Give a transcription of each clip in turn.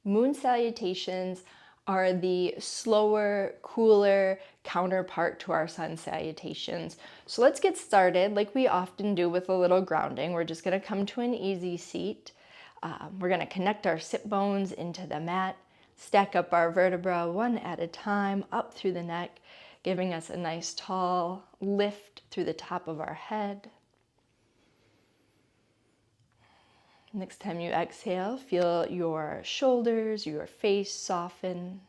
Moon salutations are the slower, cooler counterpart to our sun salutations. So let's get started like we often do with a little grounding. We're just going to come to an easy seat. We're going to connect our sit bones into the mat, stack up our vertebra one at a time up through the neck, giving us a nice tall lift through the top of our head. Next time you exhale, feel your shoulders, your face soften.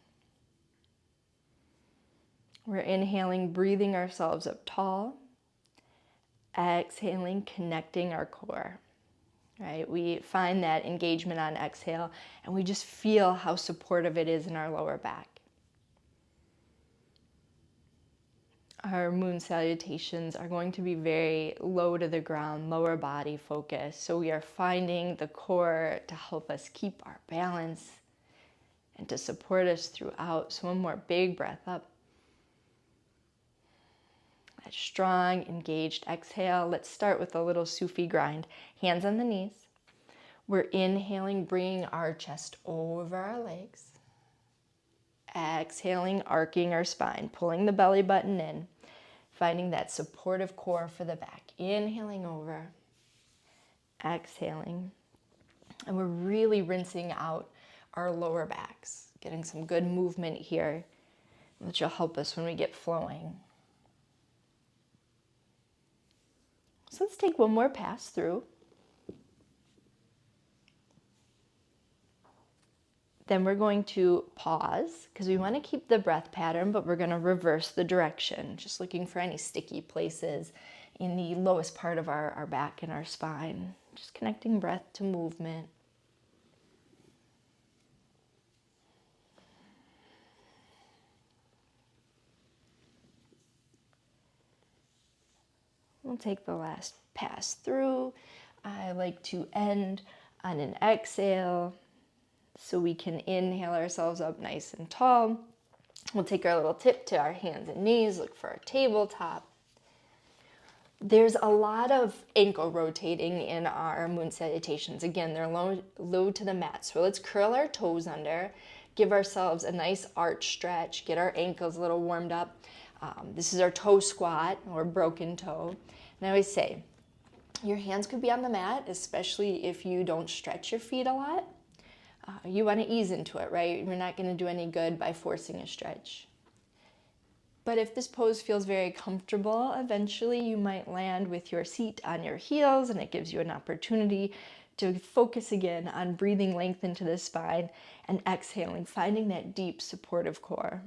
We're inhaling, breathing ourselves up tall. Exhaling, connecting our core. Right? We find that engagement on exhale, and we just feel how supportive it is in our lower back. Our moon salutations are going to be very low to the ground, lower body focus. So we are finding the core to help us keep our balance and to support us throughout. So one more big breath up. That strong, engaged exhale. Let's start with a little Sufi grind. Hands on the knees. We're inhaling, bringing our chest over our legs. Exhaling, arcing our spine, pulling the belly button in. Finding that supportive core for the back. Inhaling over, exhaling. And we're really rinsing out our lower backs, getting some good movement here, which will help us when we get flowing. So let's take one more pass through. Then we're going to pause because we want to keep the breath pattern, but we're going to reverse the direction, just looking for any sticky places in the lowest part of our back and our spine. Just connecting breath to movement. We'll take the last pass through. I like to end on an exhale, so we can inhale ourselves up nice and tall. We'll take our little tip to our hands and knees, look for our tabletop. There's a lot of ankle rotating in our moon salutations. Again, they're low to the mat. So let's curl our toes under, give ourselves a nice arch stretch, get our ankles a little warmed up. This is our toe squat or broken toe. And I always say, your hands could be on the mat, especially if you don't stretch your feet a lot. You want to ease into it, right? You're not going to do any good by forcing a stretch. But if this pose feels very comfortable, eventually you might land with your seat on your heels, and it gives you an opportunity to focus again on breathing length into the spine and exhaling, finding that deep supportive core.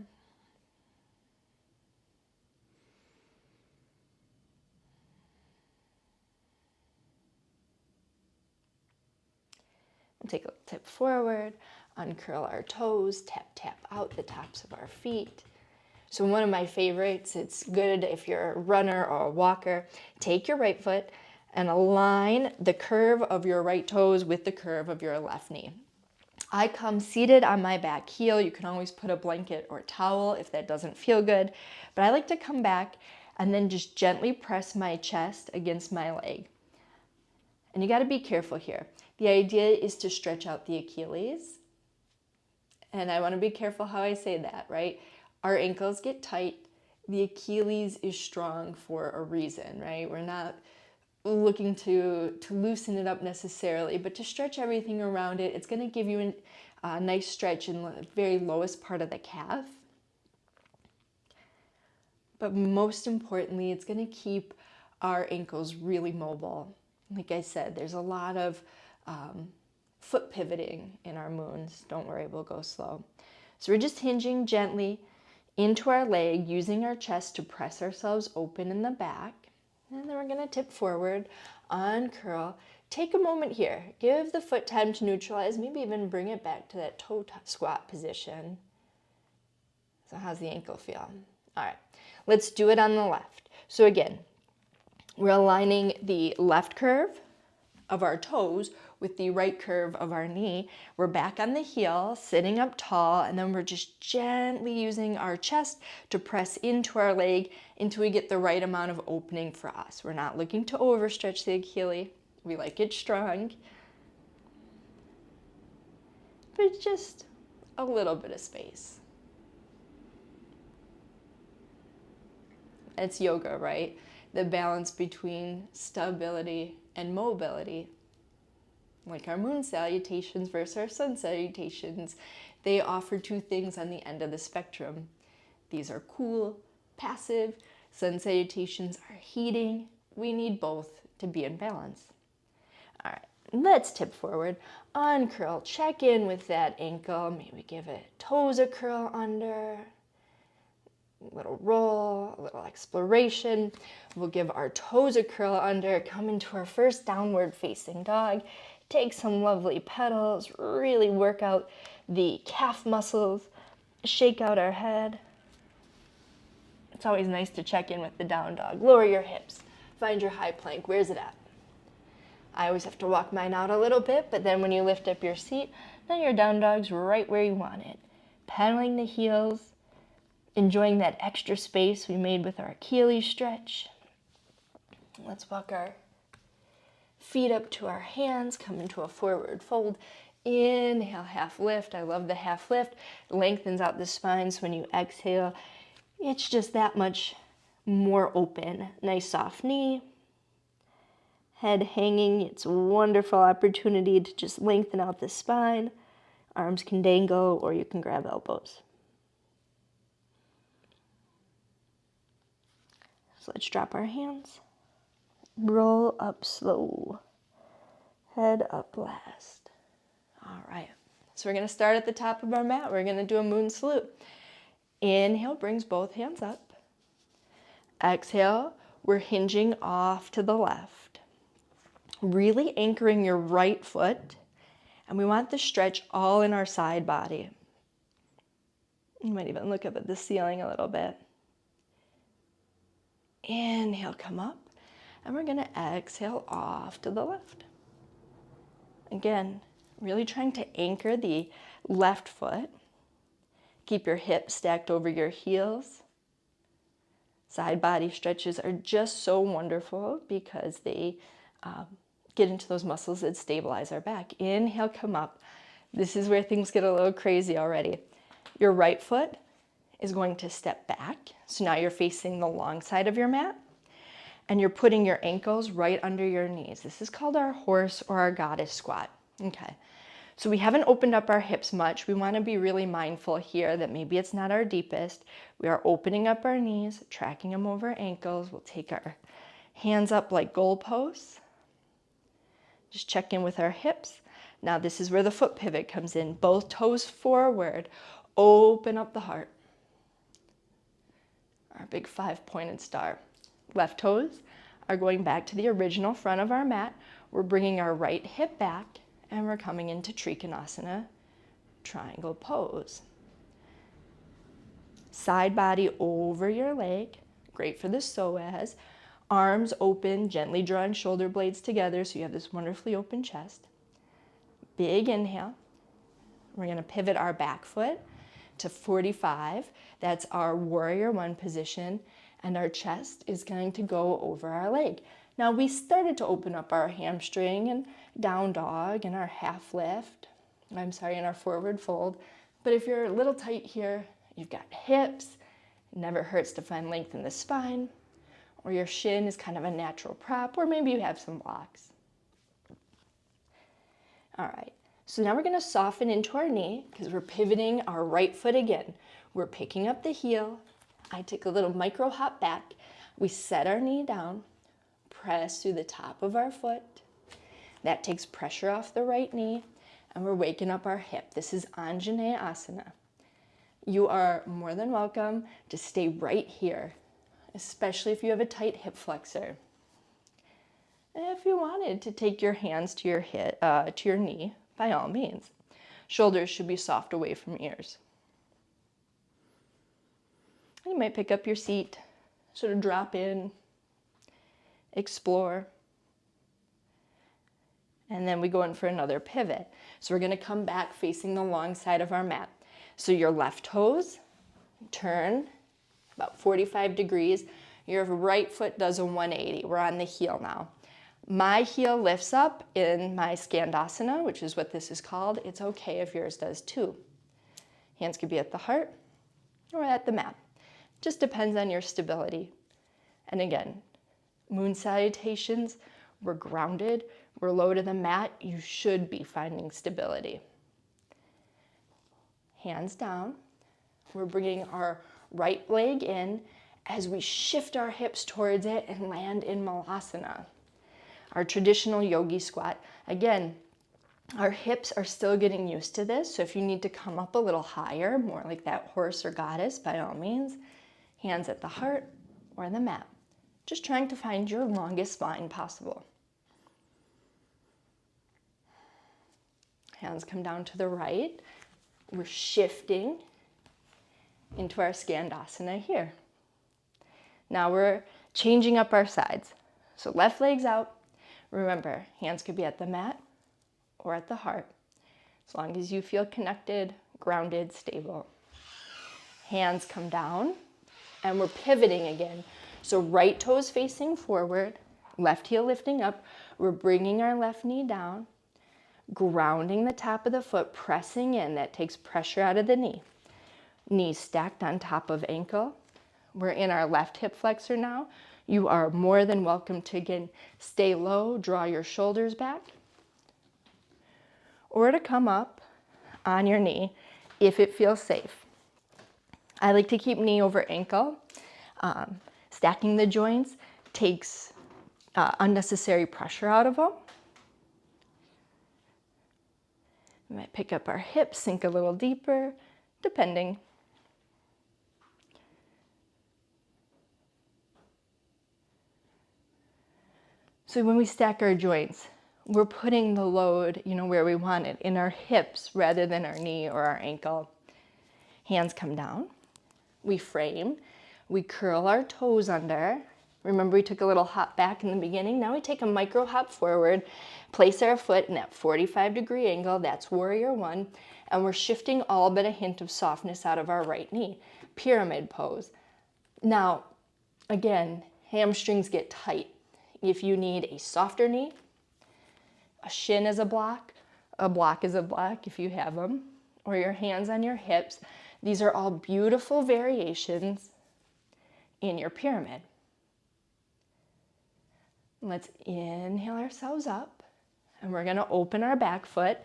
We'll take a tip forward, uncurl our toes, tap, tap out the tops of our feet. So one of my favorites, it's good if you're a runner or a walker, take your right foot and align the curve of your right toes with the curve of your left knee. I come seated on my back heel. You can always put a blanket or towel if that doesn't feel good, but I like to come back and then just gently press my chest against my leg. And you got to be careful here. The idea is to stretch out the Achilles. And I want to be careful how I say that, right? Our ankles get tight. The Achilles is strong for a reason, right? We're not looking to loosen it up necessarily, but to stretch everything around it. It's going to give you a nice stretch in the very lowest part of the calf. But most importantly, it's going to keep our ankles really mobile. Like I said, there's a lot of foot pivoting in our moons. Don't worry, we'll go slow. So we're just hinging gently into our leg, using our chest to press ourselves open in the back. And then we're going to tip forward, uncurl. Take a moment here. Give the foot time to neutralize, maybe even bring it back to that toe squat position. So how's the ankle feel? All right, let's do it on the left. So again, we're aligning the left curve of our toes with the right curve of our knee. We're back on the heel, sitting up tall, and then we're just gently using our chest to press into our leg until we get the right amount of opening for us. We're not looking to overstretch the Achilles. We like it strong. but just a little bit of space. It's yoga, right? The balance between stability and mobility. Like our moon salutations versus our sun salutations, they offer two things on the end of the spectrum. These are cool, passive. Sun salutations are heating. We need both to be in balance. All right, let's tip forward, uncurl, check in with that ankle, maybe give it toes a curl under, a little roll, a little exploration. We'll give our toes a curl under, come into our first downward facing dog, take some lovely pedals, really work out the calf muscles, shake out our head. It's always nice to check in with the down dog. Lower your hips, find your high plank. Where's it at? I always have to walk mine out a little bit, but then when you lift up your seat, then your down dog's right where you want it. Pedaling the heels, enjoying that extra space we made with our Achilles stretch. Let's walk our feet up to our hands, come into a forward fold. Inhale, half lift. I love the half lift. Lengthens out the spine, so when you exhale, it's just that much more open. Nice soft knee. Head hanging. It's a wonderful opportunity to just lengthen out the spine. Arms can dangle or you can grab elbows. So let's drop our hands. Roll up slow. Head up last. All right. So we're going to start at the top of our mat. We're going to do a moon salute. Inhale brings both hands up. Exhale, we're hinging off to the left. Really anchoring your right foot. And we want the stretch all in our side body. You might even look up at the ceiling a little bit. Inhale, come up. And we're going to exhale off to the left. Again, really trying to anchor the left foot. Keep your hips stacked over your heels. Side body stretches are just so wonderful because they get into those muscles that stabilize our back. Inhale, come up. This is where things get a little crazy already. Your right foot is going to step back. So now you're facing the long side of your mat. And you're putting your ankles right under your knees. This is called our horse or our goddess squat. Okay. So we haven't opened up our hips much. We want to be really mindful here that maybe it's not our deepest. We are opening up our knees, tracking them over ankles. We'll take our hands up like goalposts. Just check in with our hips. Now this is where the foot pivot comes in. Both toes forward. Open up the heart. Our big 5-pointed star. Left toes are going back to the original front of our mat. We're bringing our right hip back and we're coming into Trikonasana, triangle pose. Side body over your leg, great for the psoas. Arms open, gently drawing shoulder blades together so you have this wonderfully open chest. Big inhale. We're going to pivot our back foot to 45. That's our warrior one position. And our chest is going to go over our leg. Now we started to open up our hamstring and down dog and our half lift. And our forward fold. But if you're a little tight here, you've got hips. It never hurts to find length in the spine. Or your shin is kind of a natural prop. Or maybe you have some blocks. All right. So now we're going to soften into our knee because we're pivoting our right foot again. We're picking up the heel. I take a little micro hop back. We set our knee down, press through the top of our foot. That takes pressure off the right knee, and we're waking up our hip. This is Anjaneya Asana. You are more than welcome to stay right here, especially if you have a tight hip flexor. And if you wanted to take your hands to your hip, to your knee, by all means. Shoulders should be soft away from ears. You might pick up your seat, sort of drop in, explore. And then we go in for another pivot. So we're going to come back facing the long side of our mat. So your left toes turn about 45 degrees. Your right foot does a 180. We're on the heel now. My heel lifts up in my skandasana, which is what this is called. It's okay if yours does too. Hands could be at the heart or at the mat. Just depends on your stability. And again, moon salutations, we're grounded, we're low to the mat, you should be finding stability. Hands down, we're bringing our right leg in as we shift our hips towards it and land in malasana. Our traditional yogi squat. Again, our hips are still getting used to this, so if you need to come up a little higher, more like that horse or goddess, by all means, hands at the heart or the mat. Just trying to find your longest spine possible. Hands come down to the right. We're shifting into our skandasana here. Now we're changing up our sides. So left leg's out. Remember, hands could be at the mat or at the heart, as long as you feel connected, grounded, stable. Hands come down, and we're pivoting again. So right toes facing forward, left heel lifting up. We're bringing our left knee down, grounding the top of the foot, pressing in. That takes pressure out of the knee. Knees stacked on top of ankle. We're in our left hip flexor now. You are more than welcome to, again, stay low, draw your shoulders back, or to come up on your knee if it feels safe. I like to keep knee over ankle. Stacking the joints takes unnecessary pressure out of them. We might pick up our hips, sink a little deeper, depending. So when we stack our joints, we're putting the load, where we want it, in our hips rather than our knee or our ankle. Hands come down. We frame. We curl our toes under. Remember, we took a little hop back in the beginning. Now we take a micro hop forward, place our foot in that 45-degree angle. That's warrior one. And we're shifting all but a hint of softness out of our right knee. Pyramid pose. Now, again, hamstrings get tight. If you need a softer knee, a shin as a block is a block if you have them, or your hands on your hips, these are all beautiful variations in your pyramid. Let's inhale ourselves up, and we're going to open our back foot,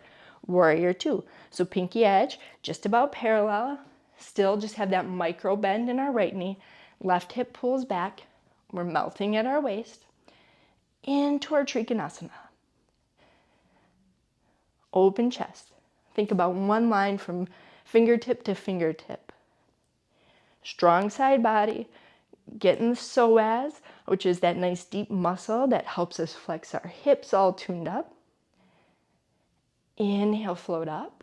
warrior two. So pinky edge, just about parallel, still just have that micro bend in our right knee, left hip pulls back, we're melting at our waist, into our Trikonasana. Open chest. Think about one line from fingertip to fingertip. Strong side body. Getting the psoas, which is that nice deep muscle that helps us flex our hips, all tuned up. Inhale, float up.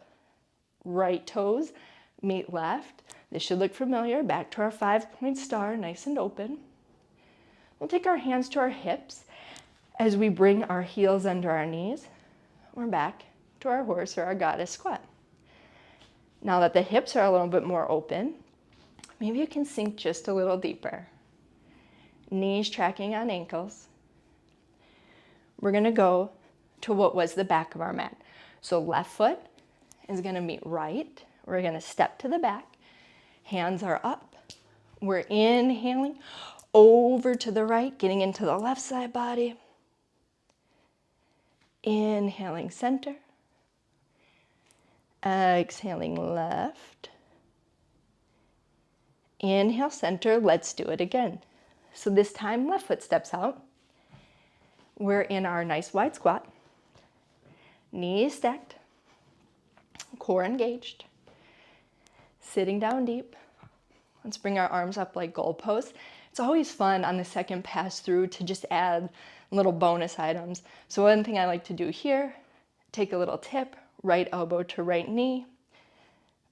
Right toes meet left. This should look familiar. Back to our 5-point star, nice and open. We'll take our hands to our hips as we bring our heels under our knees. We're back to our horse or our goddess squat. Now that the hips are a little bit more open, maybe you can sink just a little deeper. Knees tracking on ankles. We're going to go to what was the back of our mat. So left foot is going to meet right. We're going to step to the back. Hands are up. We're inhaling over to the right, getting into the left side body. Inhaling center. Exhaling left. Inhale center. Let's do it again. So this time, left foot steps out. We're in our nice wide squat. Knees stacked. Core engaged. Sitting down deep. Let's bring our arms up like goalposts. It's always fun on the second pass through to just add little bonus items. So one thing I like to do here, take a little tip, right elbow to right knee.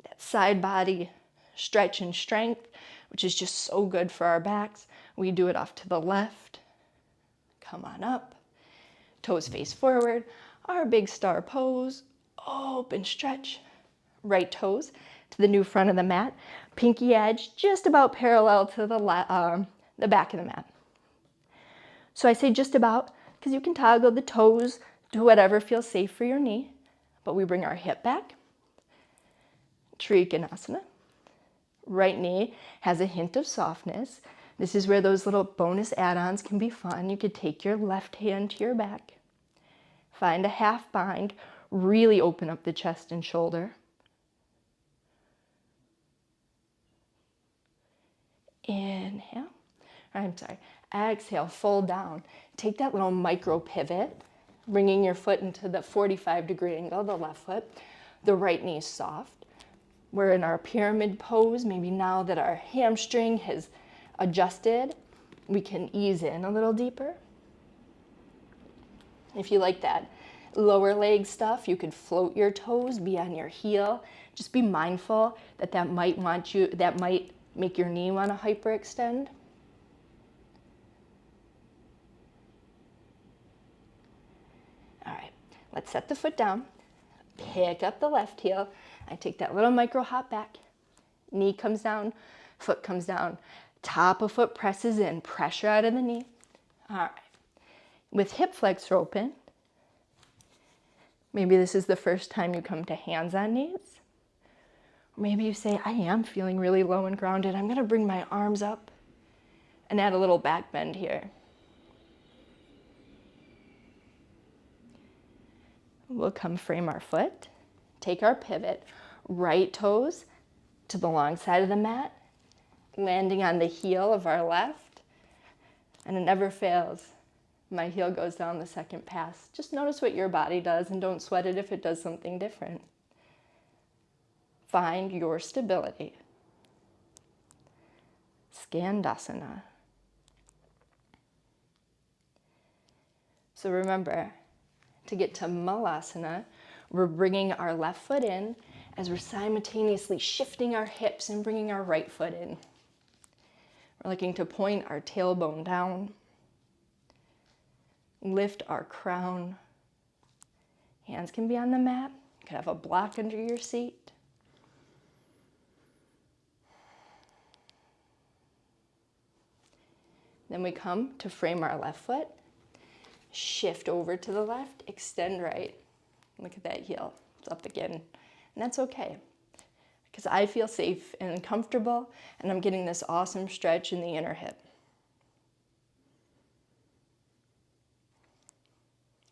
That side body stretch and strength, which is just so good for our backs. We do it off to the left. Come on up. Toes face forward. Our big star pose. Open stretch. Right toes to the new front of the mat. Pinky edge just about parallel to the back of the mat. So I say just about because you can toggle the toes to whatever feels safe for your knee. But we bring our hip back, Trikonasana. Right knee has a hint of softness. This is where those little bonus add-ons can be fun. You could take your left hand to your back, find a half bind, really open up the chest and shoulder. Inhale, exhale, fold down. Take that little micro pivot, bringing your foot into the 45-degree angle, the left foot. The right knee is soft. We're in our pyramid pose. Maybe now that our hamstring has adjusted, we can ease in a little deeper. If you like that lower leg stuff, you could float your toes, be on your heel. Just be mindful that that might make your knee want to hyperextend. All right, let's set the foot down. Pick up the left heel. I take that little micro hop back. Knee comes down, foot comes down. Top of foot presses in, pressure out of the knee. All right. With hip flexor open, maybe this is the first time you come to hands on knees. Or maybe you say, I am feeling really low and grounded. I'm going to bring my arms up and add a little back bend here. We'll come frame our foot, take our pivot, right toes to the long side of the mat, landing on the heel of our left, and it never fails. My heel goes down the second pass. Just notice what your body does and don't sweat it if it does something different. Find your stability. Skandasana. So remember, to get to Malasana, we're bringing our left foot in as we're simultaneously shifting our hips and bringing our right foot in. We're looking to point our tailbone down, lift our crown. Hands can be on the mat. You could have a block under your seat. Then we come to frame our left foot, shift over to the left, extend right. Look at that heel, it's up again. And that's okay, because I feel safe and comfortable, and I'm getting this awesome stretch in the inner hip.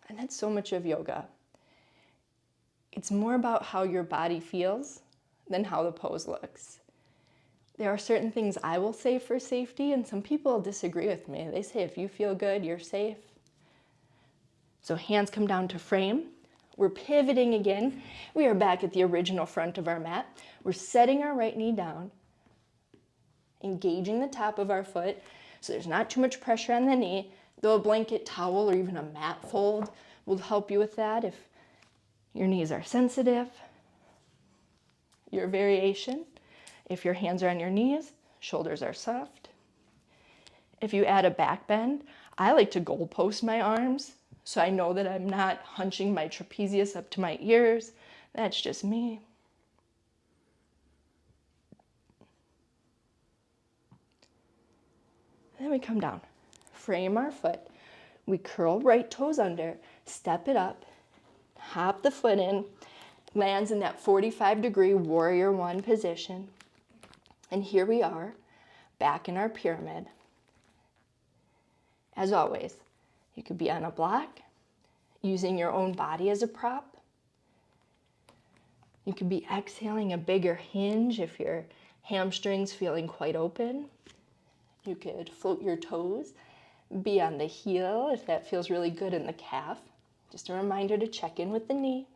And that's so much of yoga. It's more about how your body feels than how the pose looks. There are certain things I will say for safety, and some people disagree with me. They say if you feel good, you're safe. So hands come down to frame. We're pivoting again. We are back at the original front of our mat. We're setting our right knee down, engaging the top of our foot so there's not too much pressure on the knee, though a blanket, towel, or even a mat fold will help you with that if your knees are sensitive. Your variation, if your hands are on your knees, shoulders are soft. If you add a back bend, I like to goalpost my arms so I know that I'm not hunching my trapezius up to my ears. That's just me. Then we come down, frame our foot. We curl right toes under, step it up, hop the foot in, lands in that 45-degree warrior one position. And here we are, back in our pyramid. As always, you could be on a block, using your own body as a prop. You could be exhaling a bigger hinge if your hamstring's feeling quite open. You could float your toes, be on the heel if that feels really good in the calf. Just a reminder to check in with the knee.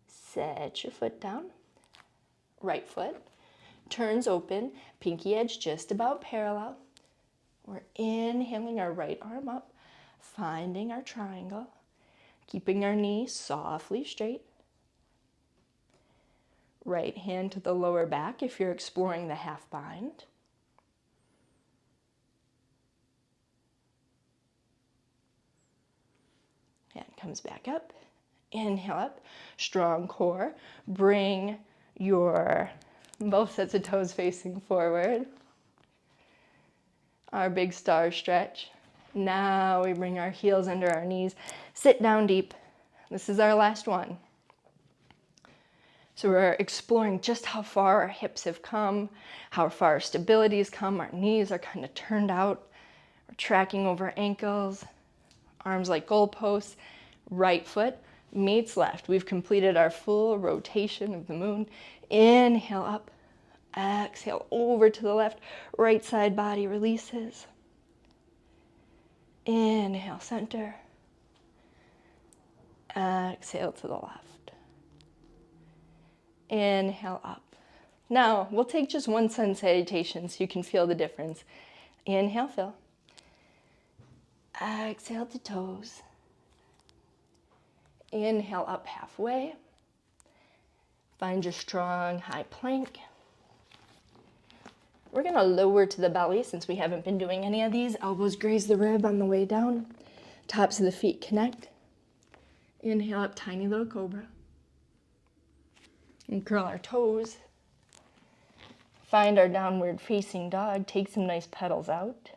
Set your foot down, right foot turns open, pinky edge just about parallel. We're inhaling our right arm up, finding our triangle, keeping our knee softly straight. Right hand to the lower back if you're exploring the half bind. Hand comes back up. Inhale up, strong core. Bring your both sets of toes facing forward. Our big star stretch. Now we bring our heels under our knees. Sit down deep. This is our last one. So we're exploring just how far our hips have come, how far our stability has come. Our knees are kind of turned out. We're tracking over ankles, arms like goalposts. Right foot meets left. We've completed our full rotation of the moon. Inhale up, exhale over to the left. Right side body releases. Inhale, center. Exhale to the left. Inhale up. Now, we'll take just one sun salutation so you can feel the difference. Inhale, fill. Exhale to toes. Inhale up halfway. Find your strong high plank. We're gonna lower to the belly since we haven't been doing any of these. Elbows graze the rib on the way down. Tops of the feet connect. Inhale up, tiny little cobra. And curl our toes. Find our downward facing dog. Take some nice pedals out.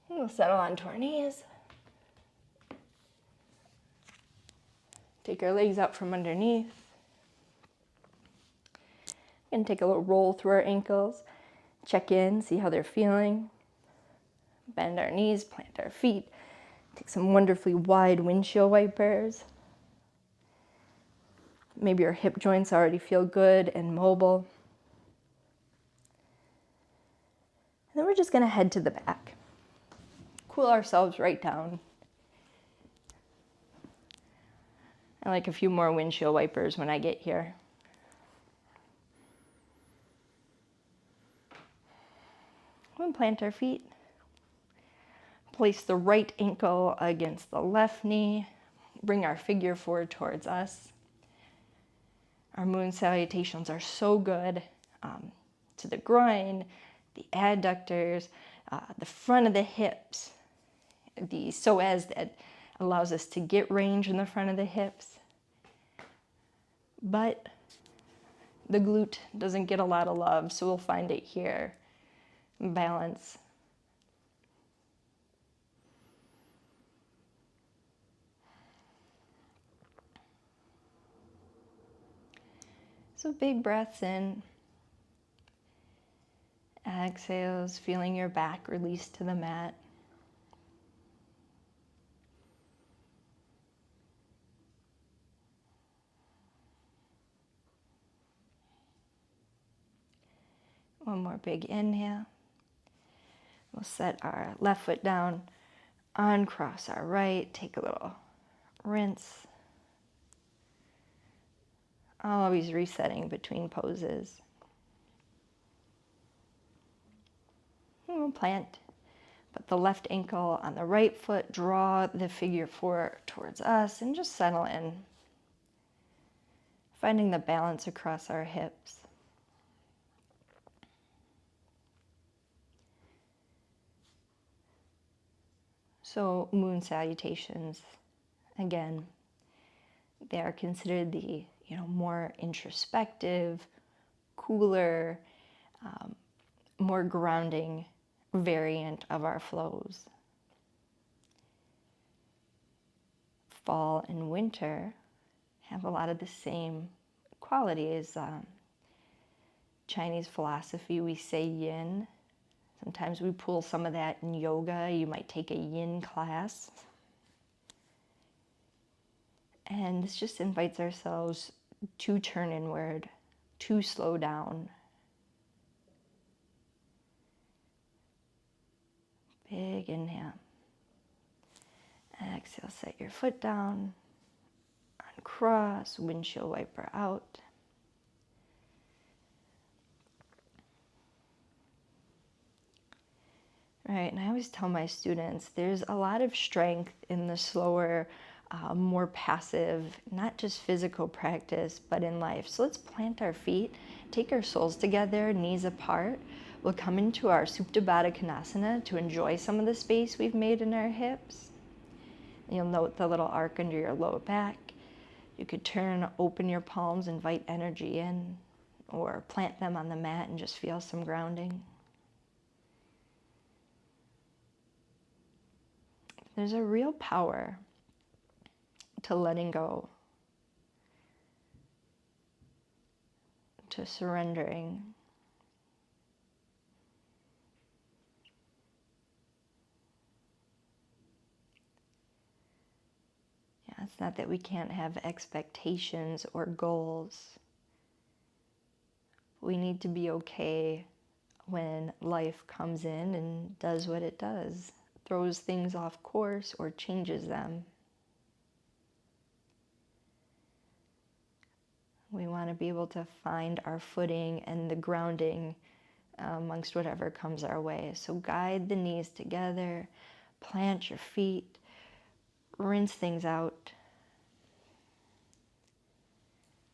And we'll settle onto our knees. Take our legs out from underneath. And take a little roll through our ankles. Check in, see how they're feeling. Bend our knees, plant our feet. Take some wonderfully wide windshield wipers. Maybe your hip joints already feel good and mobile. And then we're just gonna head to the back. Cool ourselves right down. I like a few more windshield wipers when I get here. We'll plant our feet. Place the right ankle against the left knee. Bring our figure forward towards us. Our moon salutations are so good to the groin, the adductors, the front of the hips, the psoas that allows us to get range in the front of the hips. But the glute doesn't get a lot of love, so we'll find it here. Balance. So big breaths in. Exhales, feeling your back release to the mat. One more big inhale. We'll set our left foot down, uncross our right, take a little rinse. Always resetting between poses. And we'll plant. Put the left ankle on the right foot, draw the figure forward towards us, and just settle in. Finding the balance across our hips. So moon salutations, again, they are considered the more introspective, cooler, more grounding variant of our flows. Fall and winter have a lot of the same qualities. Chinese philosophy, we say yin. Sometimes we pull some of that in yoga. You might take a yin class. And this just invites ourselves to turn inward, to slow down. Big inhale. Exhale, set your foot down. Uncross, windshield wiper out. Right, and I always tell my students, there's a lot of strength in the slower, more passive, not just physical practice, but in life. So let's plant our feet, take our soles together, knees apart. We'll come into our Supta Baddha Konasana to enjoy some of the space we've made in our hips. And you'll note the little arc under your low back. You could turn, open your palms, invite energy in. or plant them on the mat and just feel some grounding. There's a real power to letting go, to surrendering. Yeah, it's not that we can't have expectations or goals. We need to be okay when life comes in and does what it does, throws things off course or changes them. We want to be able to find our footing and the grounding amongst whatever comes our way. So guide the knees together, plant your feet, rinse things out.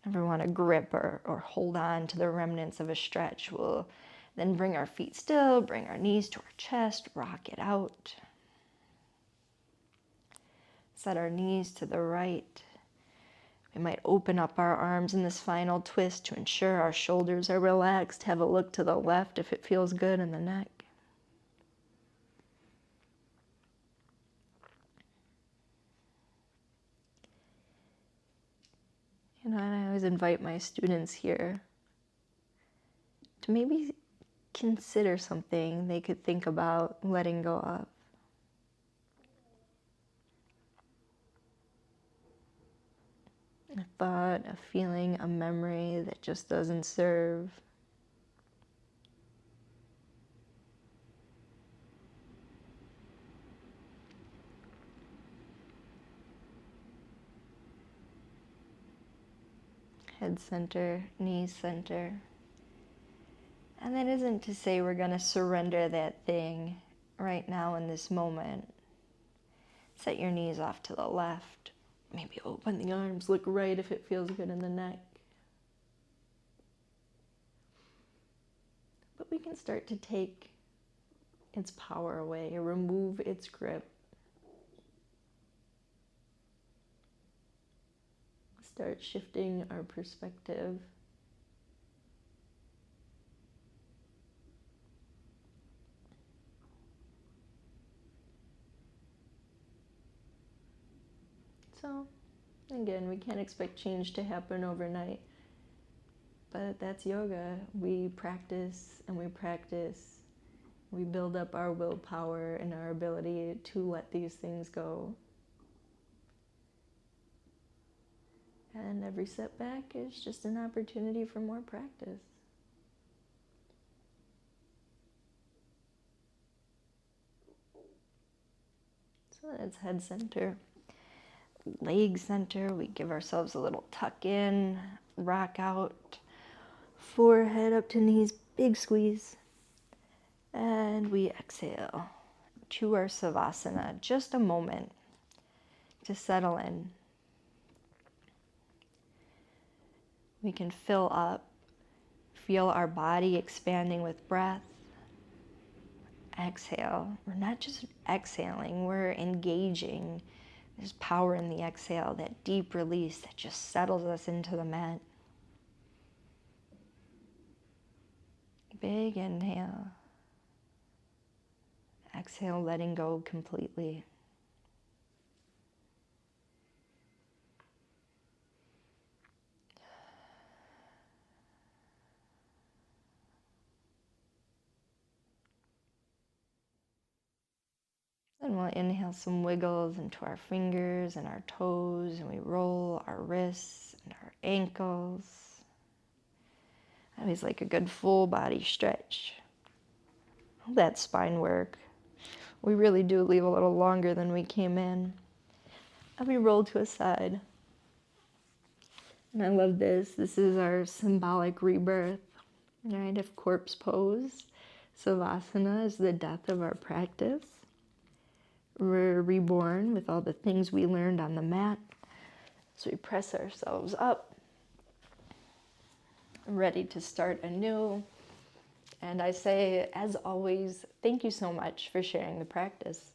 Never want to grip or hold on to the remnants of a stretch. We'll then bring our feet still, bring our knees to our chest, rock it out. Set our knees to the right. We might open up our arms in this final twist to ensure our shoulders are relaxed. Have a look to the left if it feels good in the neck. And I always invite my students here to maybe consider something they could think about letting go of. A thought, a feeling, a memory that just doesn't serve. Head center, knees center. And that isn't to say we're going to surrender that thing right now in this moment. Set your knees off to the left. Maybe open the arms, look right if it feels good in the neck. But we can start to take its power away, remove its grip. Start shifting our perspective. So, again, we can't expect change to happen overnight, but that's yoga. We practice and we practice. We build up our willpower and our ability to let these things go. And every setback is just an opportunity for more practice. So that's head center. Leg center, we give ourselves a little tuck in, rock out, forehead up to knees, big squeeze. And we exhale to our savasana, just a moment to settle in. We can fill up, feel our body expanding with breath. Exhale. We're not just exhaling, we're engaging. There's power in the exhale, that deep release that just settles us into the mat. Big inhale. Exhale, letting go completely. Then we'll inhale some wiggles into our fingers and our toes, and we roll our wrists and our ankles. I always like a good full body stretch. That spine work. We really do leave a little longer than we came in. And we roll to a side. And I love this. This is our symbolic rebirth, right? Of corpse pose. Savasana is the death of our practice. We're reborn with all the things we learned on the mat. So we press ourselves up, ready to start anew. And I say, as always, thank you so much for sharing the practice.